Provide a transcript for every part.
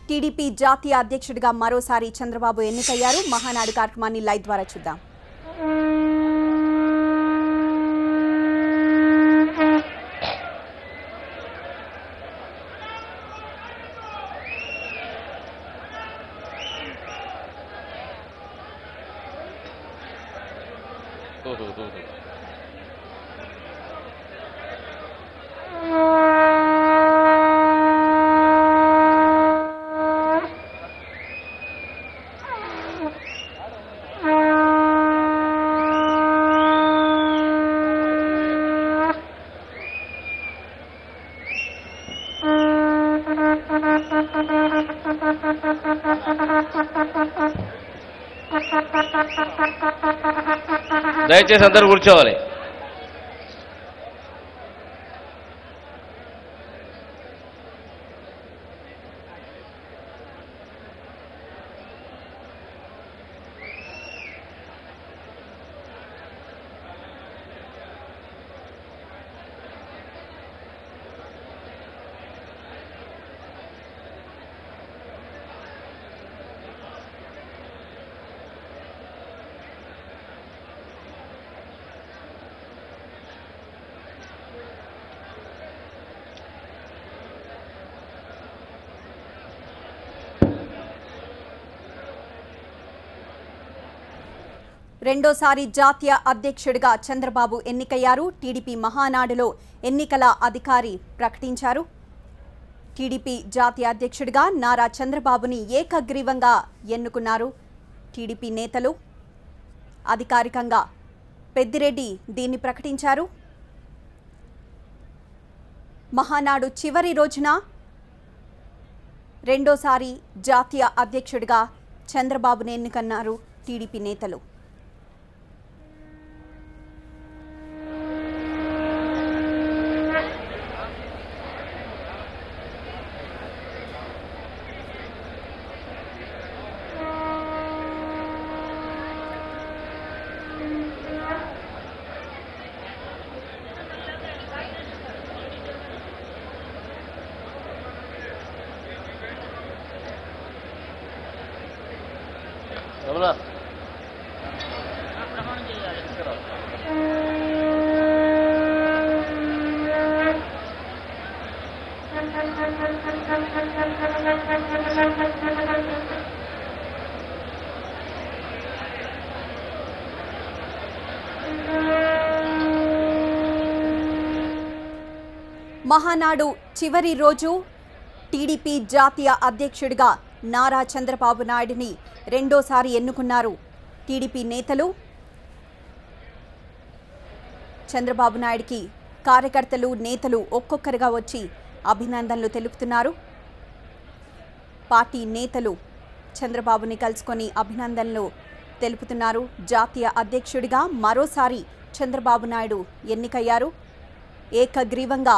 TDP జాతీయ అధ్యక్షుడిగా మరోసారి చంద్రబాబు ఎన్నికయ్యారు. మహానాడు కార్యక్రమాన్ని లైవ్ ద్వారా చూద్దాం. దయచేసి అందరూ కూర్చోవాలి. రెండోసారి జాతీయ అధ్యక్షుడిగా చంద్రబాబు ఎన్నికయ్యారు. టీడీపీ మహానాడులో ఎన్నికల అధికారి ప్రకటించారు. టీడీపీ జాతీయ అధ్యక్షుడిగా నారా చంద్రబాబుని ఏకగ్రీవంగా ఎన్నుకున్నారు టీడీపీ నేతలు. అధికారికంగా పెద్దిరెడ్డి దీన్ని ప్రకటించారు. మహానాడు చివరి రోజున రెండోసారి జాతీయ అధ్యక్షుడిగా చంద్రబాబుని ఎన్నుకున్నారు టీడీపీ నేతలు. మహానాడు చివరి రోజు టీడీపీ జాతీయ అధ్యక్షుడిగా నారా చంద్రబాబు నాయుడిని రెండోసారి ఎన్నుకున్నారు టీడీపీ నేతలు. చంద్రబాబు నాయుడికి కార్యకర్తలు, నేతలు ఒక్కొక్కరుగా వచ్చి అభినందనలు తెలుపుతున్నారు. పార్టీ నేతలు చంద్రబాబుని కలుసుకొని అభినందనలు తెలుపుతున్నారు. జాతీయ అధ్యక్షుడిగా మరోసారి చంద్రబాబు నాయుడు ఎన్నికయ్యారు. ఏకగ్రీవంగా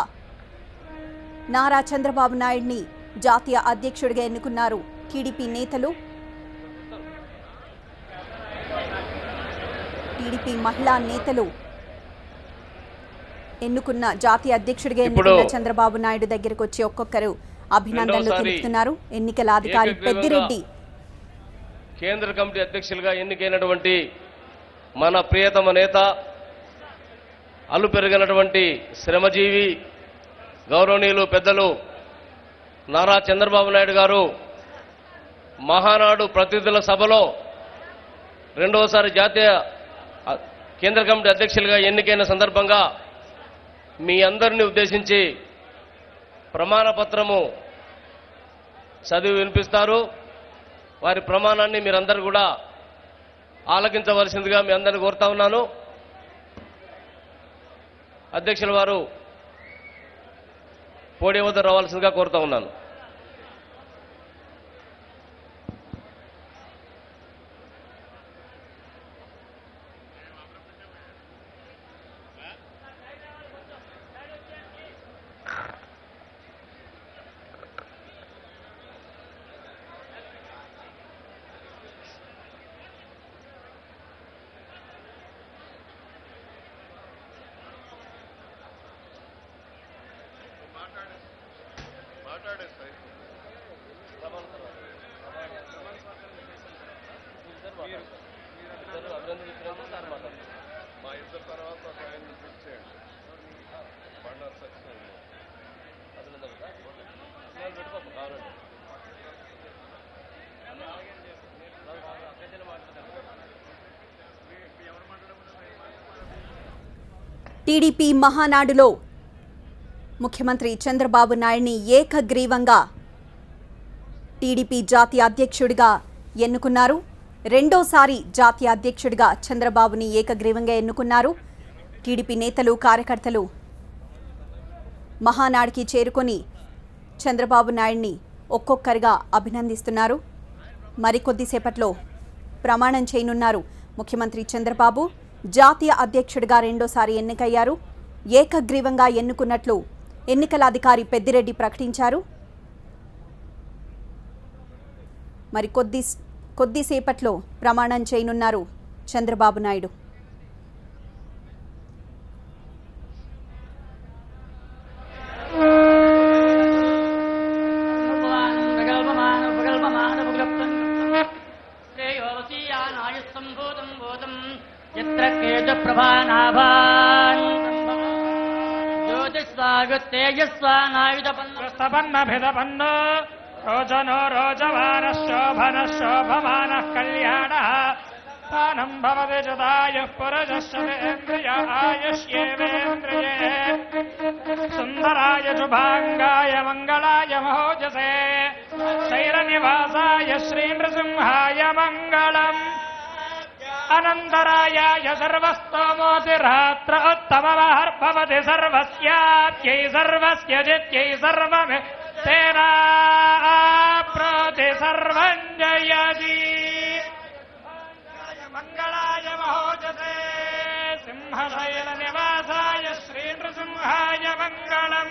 నారా చంద్రబాబు నాయుడిని జాతీయ అధ్యక్షుడిగా ఎన్నుకున్నారు టీడీపీ నేతలు. టీడీపీ మహిళా నేతలు జాతీయ అధ్యక్షుడిగా ఎన్నుకున్న చంద్రబాబు నాయుడు దగ్గరకు వచ్చి ఒక్కొక్కరు అభినందనలు తెలుపుతున్నారు. ఎన్నికల అధికారి పెద్దిరెడ్డి కేంద్ర కమిటీ అధ్యక్షులుగా ఎన్నికైనటువంటి మన ప్రియతమ నేత, అలు పెరిగినటువంటి శ్రమజీవి, గౌరవనీయులు పెద్దలు నారా చంద్రబాబు నాయుడు గారు మహానాడు ప్రతినిధుల సభలో రెండవసారి జాతీయ కేంద్ర కమిటీ అధ్యక్షులుగా ఎన్నికైన సందర్భంగా మీ అందరినీ ఉద్దేశించి ప్రమాణ పత్రము చదివి వినిపిస్తారు. వారి ప్రమాణాన్ని మీరందరూ కూడా ఆలకించవలసిందిగా మీ అందరిని కోరుతా ఉన్నాను. అధ్యక్షుల వారు పోడియం వద్ద రావాల్సిందిగా కోరుతా ఉన్నాను. మాట్లాడేస్తాయి మా ఇద్దరు తర్వాత ఒక ఆయన ఫిక్స్ చేయండి. బండారు సత్యనారాయణ పెట్టుకోపు కావాలండి. టీడీపీ మహానాడులో ముఖ్యమంత్రి చంద్రబాబు నాయుడిని ఏకగ్రీవంగా టీడీపీ జాతీయ అధ్యక్షుడిగా ఎన్నుకున్నారు. రెండోసారి జాతీయ అధ్యక్షుడిగా చంద్రబాబుని ఏకగ్రీవంగా ఎన్నుకున్నారు. టీడీపీ నేతలు కార్యకర్తలు మహానాడుకి చేరుకొని చంద్రబాబు నాయుడిని ఒక్కొక్కరిగా అభినందిస్తున్నారు. మరికొద్దిసేపట్లో ప్రమాణం చేయనున్నారు ముఖ్యమంత్రి చంద్రబాబు. జాతీయ అధ్యక్షుడిగా రెండోసారి ఎన్నికయ్యారు. ఏకగ్రీవంగా ఎన్నుకున్నట్లు ఎన్నికల అధికారి పెద్దిరెడ్డి ప్రకటించారు. మరి కొద్దిసేపట్లో ప్రమాణం చేయనున్నారు చంద్రబాబు నాయుడు. జ్యోతిస్వాగుత్తేజస్వానాయుధపన్నభిదపన్నో రోజనో రోజవాన శోభన శోభమాన కళ్యాణ పానం భవతి జదాయుః పురజశ్యేంద్రియ ఆయుష్యేవేంద్రియే సుందరాయ శుభాంగాయ మంగళాయ మహోజసే శైరనివాసాయ శ్రీనృసింహాయ మంగళం అనంతరాయాయ సర్వస్తోమోతిరాత్ర ఉత్తమవహర్భవతి సర్వస్యాత్యై సర్వస్య జిత్యై సర్వమే తేనా ప్రోతి సర్వం జయతి మంగళాయ మహోజసే సింహశైల నివాసాయ శ్రీనృసింహాయ మంగళం.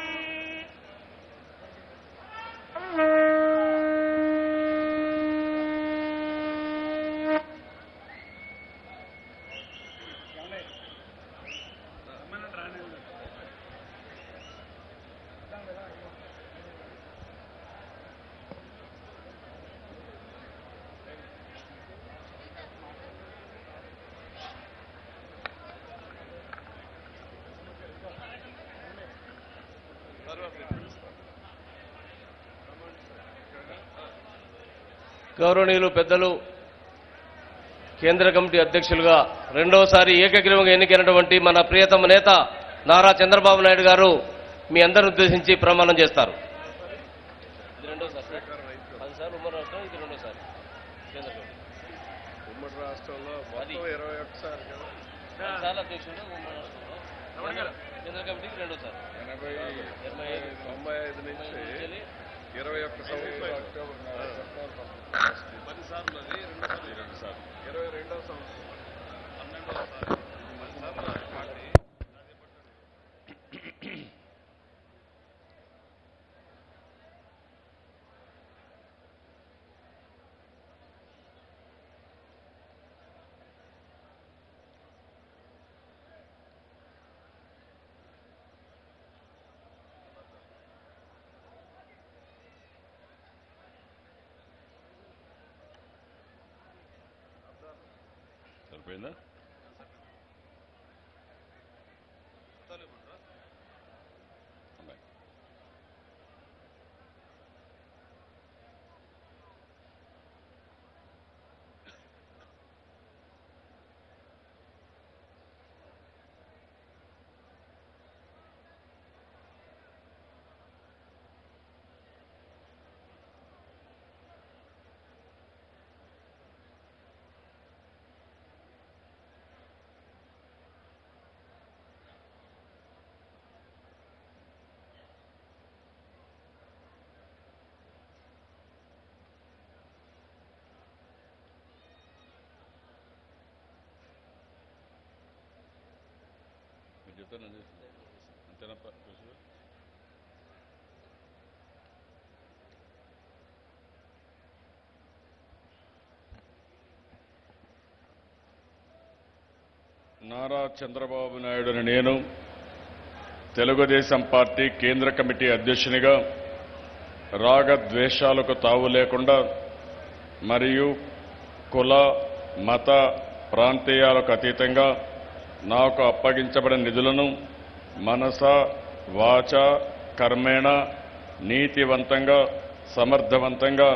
గౌరవనీయులు పెద్దలు కేంద్ర కమిటీ అధ్యక్షులుగా రెండోసారి ఏకగ్రీవంగా ఎన్నికైనటువంటి మన ప్రియతమ నేత నారా చంద్రబాబు నాయుడు గారు మీ అందరిని ఉద్దేశించి ప్రమాణం చేస్తారు. ఉమ్మడి రాష్ట్రంలో మొత్తం 21 సార్లు కదా. అధ్యక్షుడు కేంద్ర కమిటీకి రెండోసారి 95 నుంచి 21 సంవత్సరాలు అక్టోబర్ 10 సార్లు అది 2 సార్లు 22వ సంవత్సరం 12వ సారి 10 సార్లు పార్టీ సరిపోయిందా? చెప్తానండి అంతేనప్ప. నారా చంద్రబాబు నాయుడుని నేను తెలుగుదేశం పార్టీ కేంద్ర కమిటీ అధ్యక్షునిగా రాగద్వేషాలకు తావు లేకుండా మరియు కుల మత ప్రాంతీయాలకు అతీతంగా నాకు అప్పగించబడిన నిధులను మనస వాచ కర్మేణ నీతివంతంగా సమర్థవంతంగా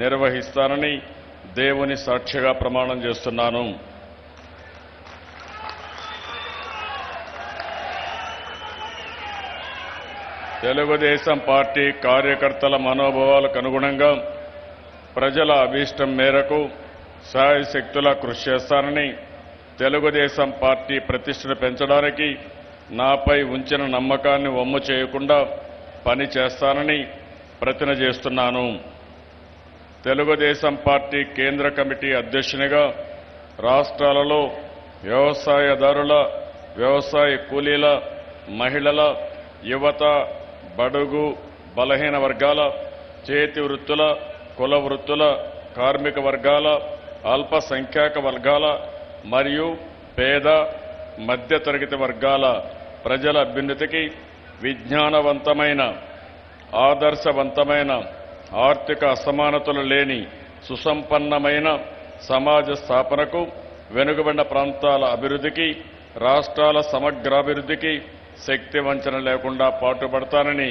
నిర్వహిస్తానని దేవుని సాక్షిగా ప్రమాణం చేస్తున్నాను. తెలుగుదేశం పార్టీ కార్యకర్తల మనోభావాలకు అనుగుణంగా ప్రజల అభీష్టం మేరకు శాయశక్తులా కృషి చేస్తానని, తెలుగుదేశం పార్టీ ప్రతిష్టను పెంచడానికి నాపై ఉంచిన నమ్మకాన్ని వమ్ము చేయకుండా పని చేస్తానని ప్రతిజ్ఞ చేస్తున్నాను. తెలుగుదేశం పార్టీ కేంద్ర కమిటీ అధ్యక్షునిగా రాష్ట్రాలలో వ్యవసాయదారుల, వ్యవసాయ కూలీల, మహిళల, యువత, బడుగు బలహీన వర్గాల, చేతి వృత్తుల, కుల వృత్తుల, కార్మిక వర్గాల, అల్పసంఖ్యాక వర్గాల మరియు పేద మధ్యతరగతి వర్గాల ప్రజల అభ్యున్నతికి విజ్ఞానవంతమైన, ఆదర్శవంతమైన, ఆర్థిక అసమానతలు లేని సుసంపన్నమైన సమాజ స్థాపనకు, వెనుకబడిన ప్రాంతాల అభివృద్ధికి, రాష్ట్రాల సమగ్రాభివృద్ధికి శక్తి వంచన లేకుండా పాటుపడతానని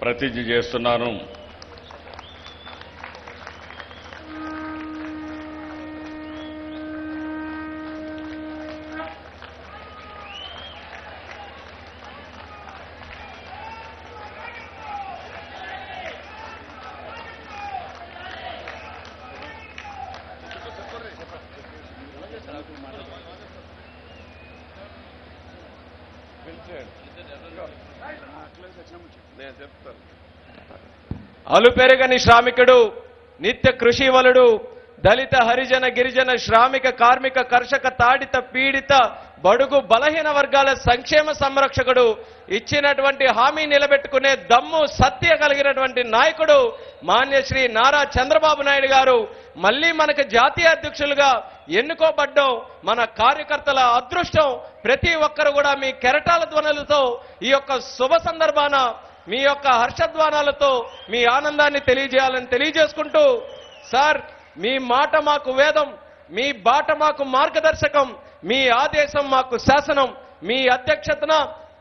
ప్రతిజ్ఞ చేస్తున్నాను. నేను చెప్తాను. అలుపెరగని శ్రామికుడు, నిత్య కృషివలుడు, దళిత హరిజన గిరిజన శ్రామిక కార్మిక కర్షక తాడిత పీడిత బడుగు బలహీన వర్గాల సంక్షేమ సంరక్షకుడు, ఇచ్చినటువంటి హామీ నిలబెట్టుకునే దమ్ము సత్య కలిగినటువంటి నాయకుడు మాన్యశ్రీ నారా చంద్రబాబు నాయుడు గారు మళ్లీ మనకు జాతీయ అధ్యక్షులుగా ఎన్నుకోబడ్డం మన కార్యకర్తల అదృష్టం. ప్రతి ఒక్కరు కూడా మీ కెరటాల ధ్వనులతో ఈ యొక్క శుభ సందర్భాన మీ యొక్క హర్షధ్వానాలతో మీ ఆనందాన్ని తెలియజేయాలని తెలియజేసుకుంటూ, సార్ మీ మాట మాకు వేదం, మీ బాట మాకు మార్గదర్శకం, మీ ఆదేశం మాకు శాసనం. మీ అధ్యక్షతన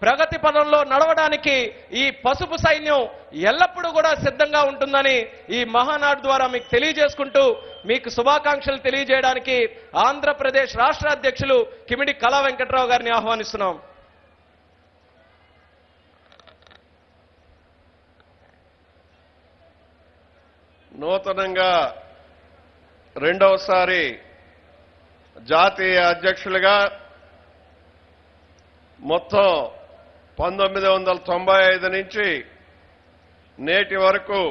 ప్రగతి పదంలో నడవడానికి ఈ పసుపు సైన్యం ఎల్లప్పుడూ కూడా సిద్ధంగా ఉంటుందని ఈ మహానాడు ద్వారా మీకు తెలియజేసుకుంటూ, మీకు శుభాకాంక్షలు తెలియజేయడానికి ఆంధ్రప్రదేశ్ రాష్ట్ర అధ్యక్షులు కిమిడి కళా వెంకట్రావు గారిని ఆహ్వానిస్తున్నాం. నూతనంగా రెండవసారి జాతీయ అధ్యక్షులుగా మొత్తం 1995 నుంచి నేటి వరకు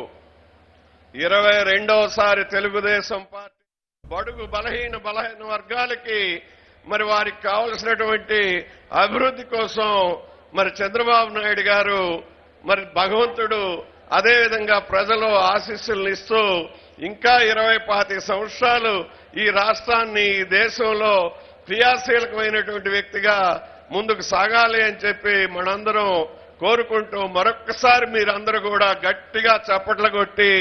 22వసారి తెలుగుదేశం పార్టీ బడుగు బలహీన వర్గాలకి మరి వారికి కావలసినటువంటి అభివృద్ధి కోసం మరి చంద్రబాబు నాయుడు గారు మరి భగవంతుడు అదేవిధంగా ప్రజలు ఆశీస్సులను ఇస్తూ ఇంకా 25 సంవత్సరాలు ఈ రాష్ట్రాన్ని, ఈ దేశంలో క్రియాశీలకమైనటువంటి వ్యక్తిగా ముందుకు సాగాలి అని చెప్పి మనందరం కోరుకుంటూ మరొక్కసారి మీరందరూ కూడా గట్టిగా చప్పట్లు కొట్టి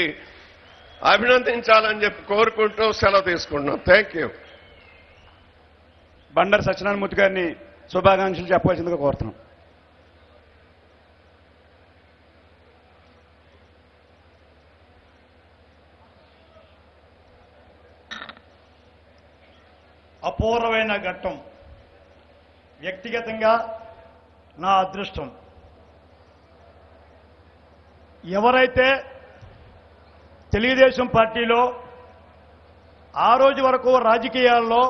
అభినందించాలని చెప్పి కోరుకుంటూ సెలవు తీసుకుంటున్నాం. Thank you. బండారు సత్యనారాయణమూర్తి గారిని శుభాకాంక్షలు చెప్పవలసిందిగా కోరుతున్నాం. అపూర్వమైన ఘట్టం. వ్యక్తిగతంగా నా అదృష్టం. ఎవరైతే తెలుగుదేశం పార్టీలో ఆ రోజు వరకు రాజకీయాల్లో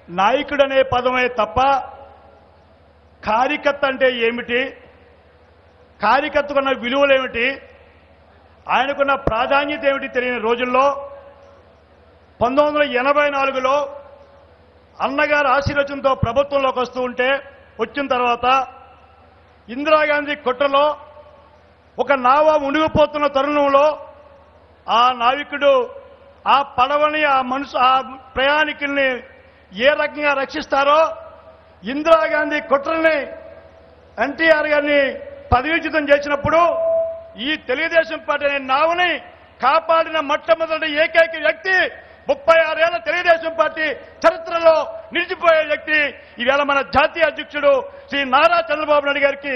నాయకుడనే పదమే తప్ప కార్యకర్త అంటే ఏమిటి, కార్యకర్తకున్న విలువలేమిటి, ఆయనకున్న ప్రాధాన్యత ఏమిటి తెలియని రోజుల్లో 1984లో అన్నగారు ఆశీర్వచనంతో ప్రభుత్వంలోకి వస్తూ ఉంటే, వచ్చిన తర్వాత ఇందిరాగాంధీ కుట్రలో ఒక నావ మునిగిపోతున్న తరుణంలో ఆ నావికుడు ఆ పడవని ఆ ప్రయాణికుల్ని ఏ రకంగా రక్షిస్తారో, ఇందిరాగాంధీ కుట్రల్ని ఎన్టీఆర్ గారిని పదవీచ్యుతం చేసినప్పుడు ఈ తెలుగుదేశం పార్టీ అనే నావని కాపాడిన మొట్టమొదటి ఏకైక వ్యక్తి 36 ఏళ్ల తెలుగుదేశం పార్టీ చరిత్రలో నిలిచిపోయే వ్యక్తి ఈవేళ మన జాతీయ అధ్యక్షుడు శ్రీ నారా చంద్రబాబు నాయుడు గారికి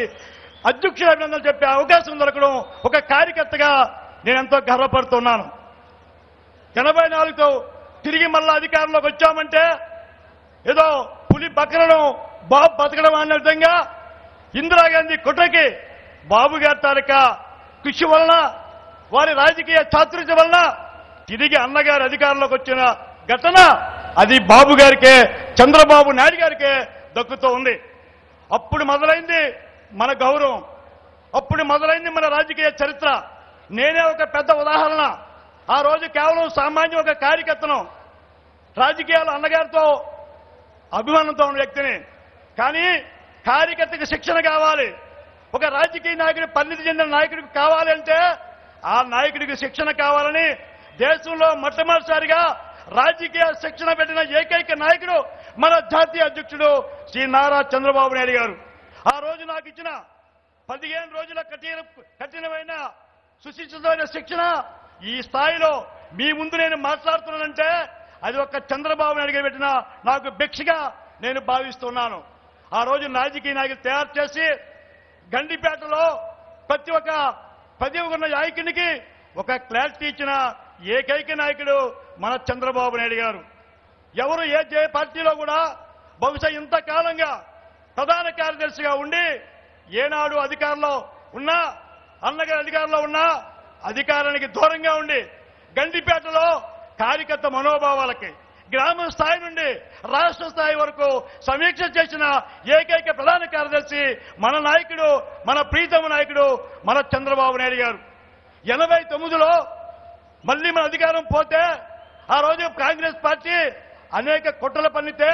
అధ్యక్షుడు అభినందనలు చెప్పే అవకాశం దొరకడం ఒక కార్యకర్తగా నేను ఎంతో గర్వపడుతున్నాను. 84తో తిరిగి మళ్ళా అధికారంలోకి వచ్చామంటే ఏదో పులి బకరడం బాబు బతకడం అనే విధంగా ఇందిరాగాంధీ కుట్రకి బాబు గారి తాలూక కృషి వలన వారి రాజకీయ చాతుర్యం వలన తిరిగి అన్నగారి అధికారంలోకి వచ్చిన ఘటన అది బాబు గారికే చంద్రబాబు నాయుడు గారికే దక్కుతూ ఉంది. అప్పుడు మొదలైంది మన గౌరవం, అప్పుడు మొదలైంది మన రాజకీయ చరిత్ర. నేనే ఒక పెద్ద ఉదాహరణ. ఆ రోజు కేవలం సామాన్య ఒక కార్యకర్తను, రాజకీయాలు అన్నగారితో అభిమానంతో ఉన్న వ్యక్తిని. కానీ కార్యకర్తకి శిక్షణ కావాలి, ఒక రాజకీయ నాయకుడి పరిణితి చెందిన నాయకుడికి కావాలి అంటే ఆ నాయకుడికి శిక్షణ కావాలని దేశంలో మొట్టమొదటిసారిగా రాజకీయ శిక్షణ పెట్టిన ఏకైక నాయకుడు మన జాతీయ అధ్యక్షుడు శ్రీ నారా చంద్రబాబు నాయుడు గారు. ఆ రోజు నాకు ఇచ్చిన 15 రోజుల కఠినమైన సుశిక్షితమైన శిక్షణ ఈ స్థాయిలో మీ ముందు నేను మాట్లాడుతున్నానంటే అది ఒక చంద్రబాబు నాయుడు గారు పెట్టిన నాకు భిక్షగా నేను భావిస్తున్నాను. ఆ రోజు రాజకీయ నాయకులు తయారు చేసి గండిపేటలో ప్రతి ఒక్క పదవి ఉన్న నాయకునికి ఒక క్లారిటీ ఇచ్చిన ఏకైక నాయకుడు మన చంద్రబాబు నాయుడు గారు. ఎవరు ఏ పార్టీలో కూడా బహుశా ఇంతకాలంగా ప్రధాన కార్యదర్శిగా ఉండి ఏనాడు అధికారంలో ఉన్నా, అన్నగారి అధికారంలో ఉన్నా అధికారానికి దూరంగా ఉండి గండిపేటలో కార్యకర్త మనోభావాలకి గ్రామ స్థాయి నుండి రాష్ట్ర స్థాయి వరకు సమీక్ష చేసిన ఏకైక ప్రధాన కార్యదర్శి మన నాయకుడు, మన ప్రీతమ నాయకుడు మన చంద్రబాబు నాయుడు గారు. 89లో మళ్ళీ మన అధికారం పోతే ఆ రోజు కాంగ్రెస్ పార్టీ అనేక కుట్రలు పన్నితే